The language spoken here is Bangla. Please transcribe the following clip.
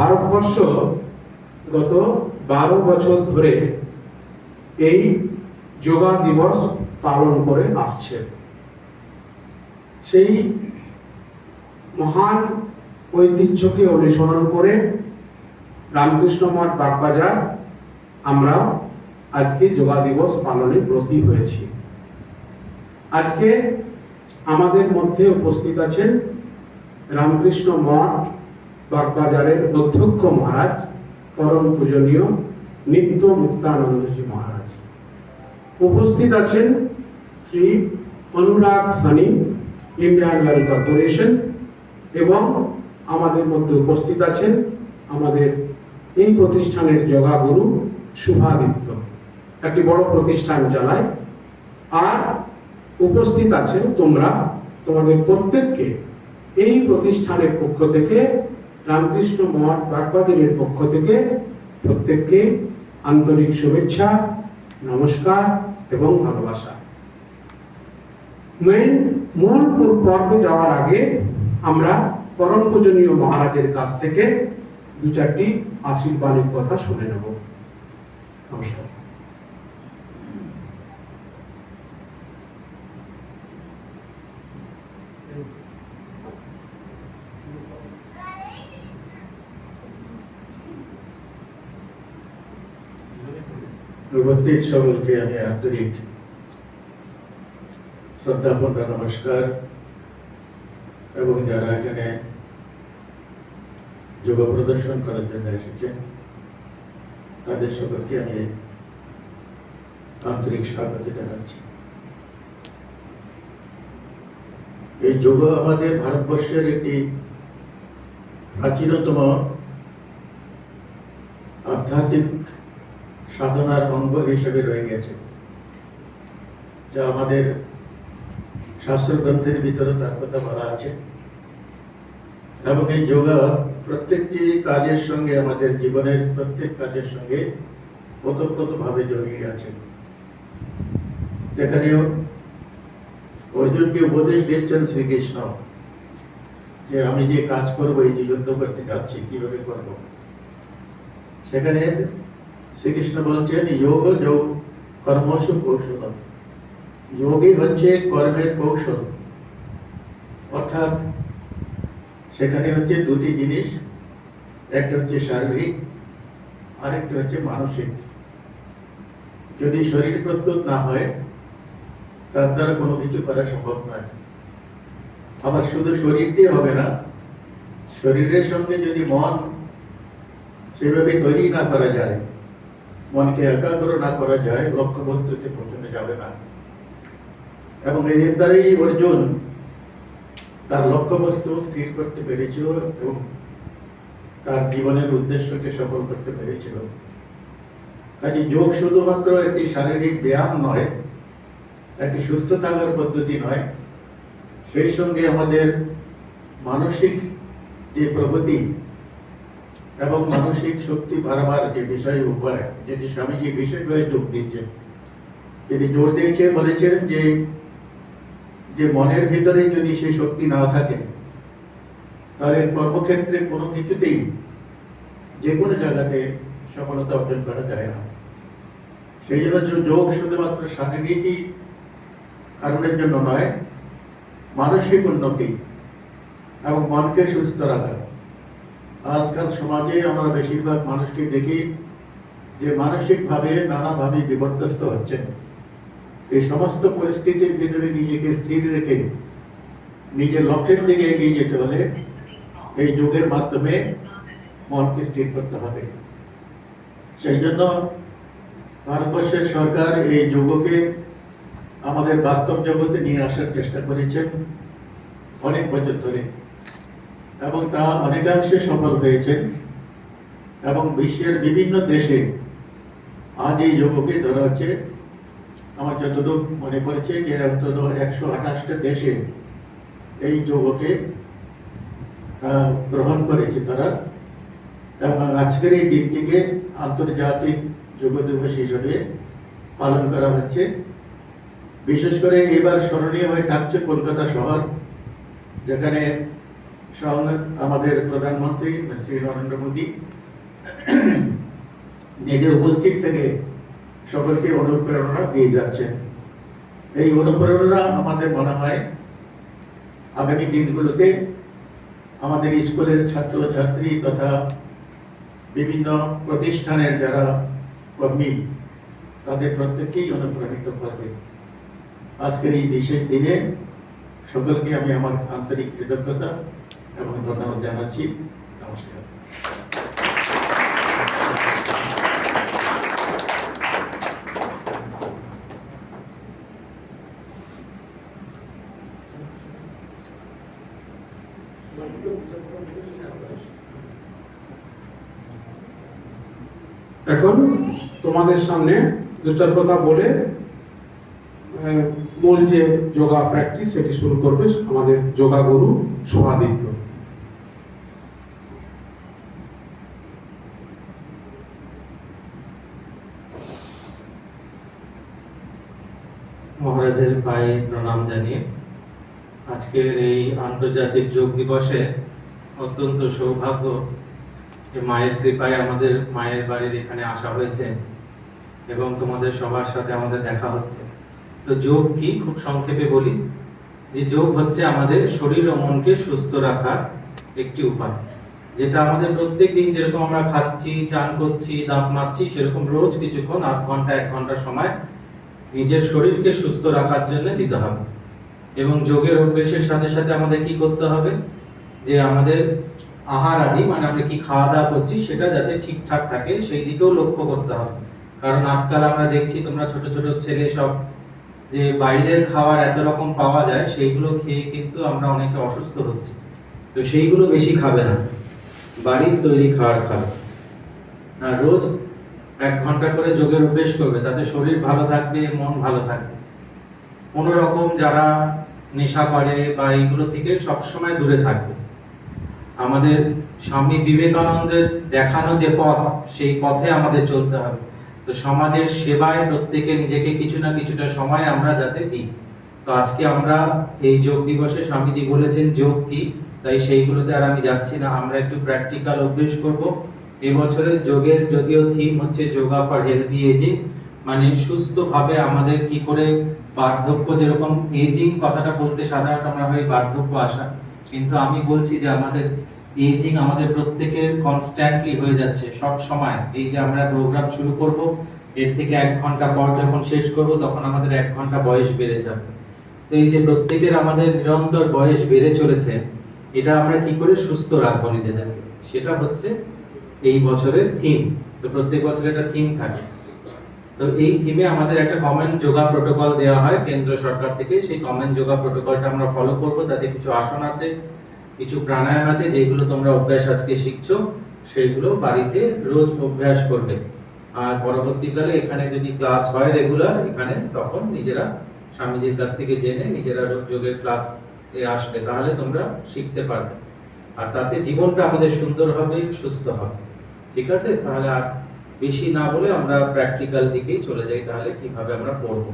ভারতবর্ষ গত 12 বছর ধরে এই যোগা দিবস পালন করে আসছে। সেই মহান ঐতিহ্যকে অনুসরণ করে রামকৃষ্ণ মঠ বাগবাজার আমরা আজকে যোগা দিবস পালনে ব্রতী হয়েছি। আজকে আমাদের মধ্যে উপস্থিত আছেন রামকৃষ্ণ মঠ বাগবাজারের অধ্যক্ষ মহারাজ পরম পূজনীয় নিত্য মুক্তানন্দজি মহারাজ। উপস্থিত আছেন শ্রী অনুরাগ সানি, ইন্ডিয়ান অয়েল কর্পোরেশন, এবং আমাদের মধ্যে উপস্থিত আছেন আমাদের এই প্রতিষ্ঠানের যোগা গুরু শুভাদিত্য, একটি বড় প্রতিষ্ঠান চালায়। আর উপস্থিত আছেন তোমরা, তোমাদের প্রত্যেককে এই প্রতিষ্ঠানের পক্ষ থেকে, রামকৃষ্ণ মঠ বাগবাজারের পক্ষ থেকে প্রত্যেককে আন্তরিক শুভেচ্ছা, নমস্কার এবং ভালোবাসা। মূল পর্বে যাওয়ার আগে আমরা পরম পূজনীয় মহারাজের কাছ থেকে দু চারটি আশীর্বাদের কথা শুনে নেব। নমস্কার। উপস্থিত সকলকে আমি আন্তরিক শ্রদ্ধাপূর্ণ নমস্কার, এবং যারা এখানে যোগ প্রদর্শন করার জন্য এসেছেন তাদের সকলকে আমি আন্তরিক স্বাগত জানাচ্ছি। এই যোগ আমাদের ভারতবর্ষের একটি প্রাচীনতম আধ্যাত্মিক সাধনার অঙ্গ হিসেবে রয়ে গেছে, যা আমাদের শাস্ত্রগ্রন্থের ভিতরে তার কথা বলা আছে। এবং এই যোগা প্রত্যেকটি কাজের সঙ্গে, আমাদের জীবনের প্রত্যেক কাজের সঙ্গে ওতপ্রোতভাবে জড়িয়ে আছে। যেখানেও অর্জুনকে উপদেশ দিচ্ছেন শ্রীকৃষ্ণ যে আমি যে কাজ করবো, এই যে যুদ্ধ করতে যাচ্ছি, কিভাবে করব, সেখানে শ্রীকৃষ্ণ বলছেন যোগ যোগ কর্মসু কৌশল। যোগই হচ্ছে কর্মের কৌশল, অর্থাৎ সেখানে হচ্ছে দুটি জিনিস, একটা হচ্ছে শারীরিক, আরেকটা হচ্ছে মানসিক। যদি শরীর প্রস্তুত না হয় তার দ্বারা কোনো কিছু করা সম্ভব নয়। আবার শুধু শরীর দিয়ে হবে না, শরীরের সঙ্গে যদি মন সেভাবে তৈরি না করা যায়, মনকে একাগ্র না করা যায়, লক্ষ্যবস্তুতে পৌঁছানো যাবে না। এবং এর দ্বারাই অর্জুন তার লক্ষ্যবস্তু স্থির করতে পেরেছিল এবং তার জীবনের উদ্দেশ্যকে সফল করতে পেরেছিল। কাজে যোগ শুধুমাত্র একটি শারীরিক ব্যায়াম নয়, একটি সুস্থ থাকার পদ্ধতি নয়, সেই সঙ্গে আমাদের মানসিক যে প্রগতি এবং মানসিক শক্তি বাড়াবার যে বিষয় উপায়, যেটি স্বামীজি বিশেষভাবে যোগ দিয়েছেন, তিনি জোর দিয়েছে, বলেছেন যে মনের ভিতরে যদি সেই শক্তি না থাকে তাহলে কর্মক্ষেত্রে কোনো কিছুতেই, যে কোনো জায়গাতে সফলতা অর্জন করা যায় না। সেই জন্য যোগ শুধুমাত্র শারীরিকই কারণের জন্য নয়, মানসিক উন্নতি এবং মনকে সুস্থ রাখা। আজকাল সমাজে আমরা বেশিরভাগ মানুষকে দেখি যে মানসিকভাবে নানাভাবে বিপর্যস্ত হচ্ছেন। এই সমস্ত পরিস্থিতির ভিতরে নিজেকে স্থির রেখে নিজের লক্ষ্যের দিকে এগিয়ে যেতে হলে এই যোগের মাধ্যমে মনকে স্থির করতে হবে। সেই জন্য ভারতবর্ষের সরকার এই যোগকে আমাদের বাস্তব জগতে নিয়ে আসার চেষ্টা করেছেন অনেক বছর ধরে, এবং তা অনেকাংশে সফল হয়েছেন। এবং বিশ্বের বিভিন্ন দেশে আজ এই যোগকে ধরা হচ্ছে, আমার যতটুকু মনে পড়েছে যে অন্তত 128টা দেশে এই যোগকে গ্রহণ করেছে তারা। এবং আজকের এই দিনটিকে আন্তর্জাতিক যোগ দিবস হিসেবে পালন করা হচ্ছে। বিশেষ করে এবার স্মরণীয় হয়ে থাকছে কলকাতা শহর, যেখানে স্বয়ং আমাদের প্রধানমন্ত্রী শ্রী নরেন্দ্র মোদী নিজে উপস্থিত থেকে সকলকে অনুপ্রেরণা দিয়ে যাচ্ছেন। এই অনুপ্রেরণা আমাদের মনে হয় আগামী দিনগুলোতে আমাদের স্কুলের ছাত্র ছাত্রী তথা বিভিন্ন প্রতিষ্ঠানের যারা কর্মী তাদের প্রত্যেককেই অনুপ্রাণিত করবে। আজকের এই বিশেষ দিনে সকলকে আমি আমার আন্তরিক কৃতজ্ঞতা এবং ধন্যবাদ জানাচ্ছি। নমস্কার। এখন তোমাদের সামনে দু চার কথা বলে মূল যে যোগা প্র্যাকটিস সেটি শুরু করবে আমাদের যোগা গুরু শুভাদিত্য। মহারাজের পায়ে প্রণাম জানিয়ে আজকের এই আন্তর্জাতিক যোগ দিবসে অত্যন্ত সৌভাগ্য যে মায়ের কৃপায় আমাদের মায়ের বাড়ির এখানে আসা হয়েছে এবং তোমাদের সবার সাথে আমাদের দেখা হচ্ছে। তো যোগ কি, খুব সংক্ষেপে বলি যে যোগ হচ্ছে আমাদের শরীর ও মনকে সুস্থ রাখার একটি উপায়, যেটা আমাদের প্রত্যেক দিন যেরকম আমরা খাচ্ছি, চান করছি, দাঁত মাজছি, সেরকম রোজ কিছুক্ষণ 8 ঘন্টা 1 ঘন্টা সময় নিজের শরীরকে সুস্থ রাখার জন্য দিতে হবে। এবং যোগের অভ্যেসের সাথে সাথে আমাদের কি করতে হবে, যে আমাদের আহার আদি মানে আমরা কি খাওয়া দাওয়া করছি সেটা যাতে ঠিকঠাক থাকে সেই দিকেও লক্ষ্য করতে হবে। কারণ আজকাল আমরা দেখছি তোমরা ছোট ছোট ছেলে সব যে বাইরের খাবার এত রকম পাওয়া যায় সেইগুলো খেয়ে কিন্তু আমরা অনেকে অসুস্থ হচ্ছি। তো সেইগুলো বেশি খাবে না, বাড়ির তৈরি খাবার খাবে। আর রোজ 1 ঘন্টা করে যোগের অভ্যেস করবে, তাতে শরীর ভালো থাকবে, মন ভালো থাকবে। কোনো রকম যারা নেশা করে বা এইগুলো থেকে সবসময় দূরে থাকবে। আমাদের স্বামী বিবেকানন্দের দেখানো যে পথ, সেই পথে আমাদের চলতে হবে। তো সমাজের সেবায় প্রত্যেকে নিজেকে কিছু না কিছুটা সময় আমরা যাতে দিই। তো আজকে আমরা এই যোগ দিবসে স্বামীজি বলেছেন যোগ কি, তাই সেইগুলোতে আর আমি যাচ্ছি না, আমরা একটু প্র্যাকটিক্যাল অভ্যেস করব। এবছরের যোগের যদিও থিম হচ্ছে যোগা ফর হেলদি এজিং, মানে সুস্থভাবে আমাদের কি করে বার্ধক্য, যেরকম এজিং কথাটা বলতে সাধারণত আমরা ভাবি বার্ধক্য আসা, কিন্তু আমি বলছি যে আমাদের এজিং আমাদের প্রত্যেকের কনস্ট্যান্টলি হয়ে যাচ্ছে সব সময়। এই যে আমরা প্রোগ্রাম শুরু করব, এর থেকে 1 ঘন্টা পর যখন শেষ করব তখন আমাদের 1 ঘন্টা বয়স বেড়ে যাবে। তো এই যে প্রত্যেকের আমাদের নিরন্তর বয়স বেড়ে চলেছে, এটা আমরা কি করে সুস্থ রাখবো নিজেদেরকে, সেটা হচ্ছে এই বছরের থিম। তো প্রত্যেক বছর একটা থিম থাকে। তো এই থিমে আমাদের একটা কমন যোগা প্রোটোকল দেওয়া হয় কেন্দ্র সরকার থেকে। সেই কমন যোগা প্রোটোকলটা আমরা ফলো করব। তাতে কিছু আসন আছে, কিছু প্রাণায়াম আছে, যেগুলো তোমরা অভ্যাস আজকে শিখছো সেইগুলো বাড়িতে রোজ অভ্যাস করবে। আর পরবর্তীকালে এখানে যদি ক্লাস হয় রেগুলার এখানে, তখন নিজেরা স্বামীজির কাছ থেকে জেনে নিজেরা যোগের ক্লাস আসবে, তাহলে তোমরা শিখতে পারবে। আর তাতে জীবনটা আমাদের সুন্দর হবে, সুস্থ হবে। ঠিক আছে, তাহলে আর বেশি না বলে আমরা প্র্যাকটিক্যাল দিকেই চলে যাই, তাহলে কিভাবে আমরা পড়বো।